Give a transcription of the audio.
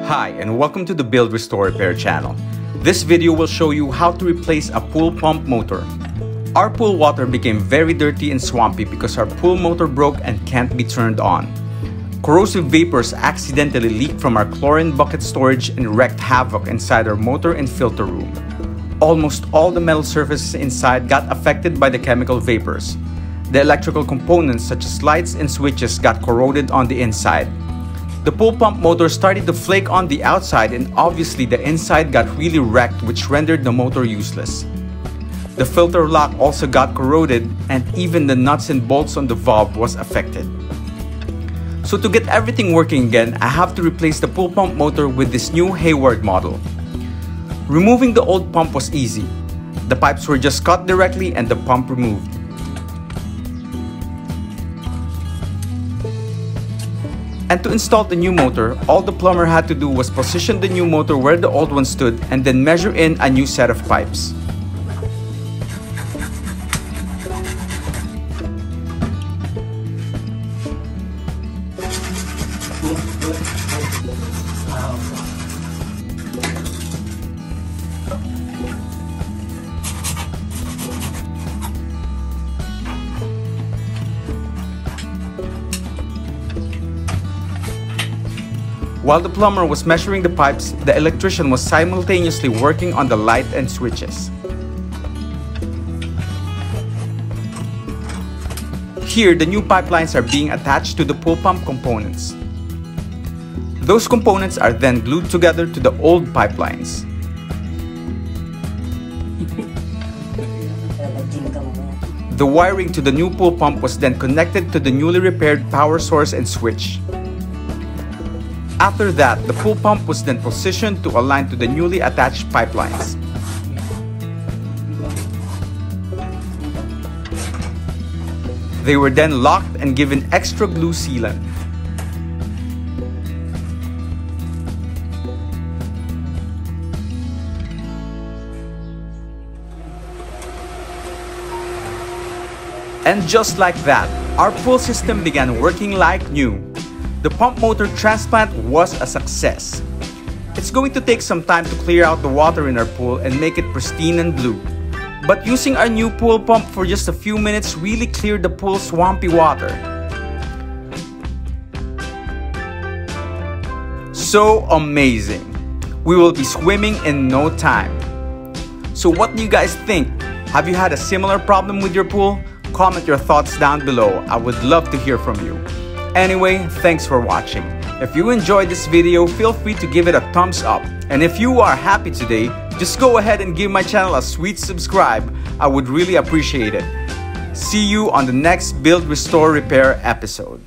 Hi and welcome to the Build, Restore, Repair channel. This video will show you how to replace a pool pump motor. Our pool water became very dirty and swampy because our pool motor broke and can't be turned on. Corrosive vapors accidentally leaked from our chlorine bucket storage and wreaked havoc inside our motor and filter room. Almost all the metal surfaces inside got affected by the chemical vapors. The electrical components such as lights and switches got corroded on the inside. The pool pump motor started to flake on the outside, and obviously the inside got really wrecked, which rendered the motor useless. The filter lock also got corroded, and even the nuts and bolts on the valve was affected. So to get everything working again, I have to replace the pool pump motor with this new Hayward model. Removing the old pump was easy. The pipes were just cut directly and the pump removed. And to install the new motor, all the plumber had to do was position the new motor where the old one stood and then measure in a new set of pipes. While the plumber was measuring the pipes, the electrician was simultaneously working on the light and switches. Here, the new pipelines are being attached to the pool pump components. Those components are then glued together to the old pipelines. The wiring to the new pool pump was then connected to the newly repaired power source and switch. After that, the pool pump was then positioned to align to the newly attached pipelines. They were then locked and given extra glue sealant. And just like that, our pool system began working like new. The pump motor transplant was a success. It's going to take some time to clear out the water in our pool and make it pristine and blue. But using our new pool pump for just a few minutes really cleared the pool's swampy water. So amazing! We will be swimming in no time. So what do you guys think? Have you had a similar problem with your pool? Comment your thoughts down below. I would love to hear from you. Anyway, thanks for watching. If you enjoyed this video, feel free to give it a thumbs up. And if you are happy today, just go ahead and give my channel a sweet subscribe. I would really appreciate it. See you on the next Build, Restore, Repair episode.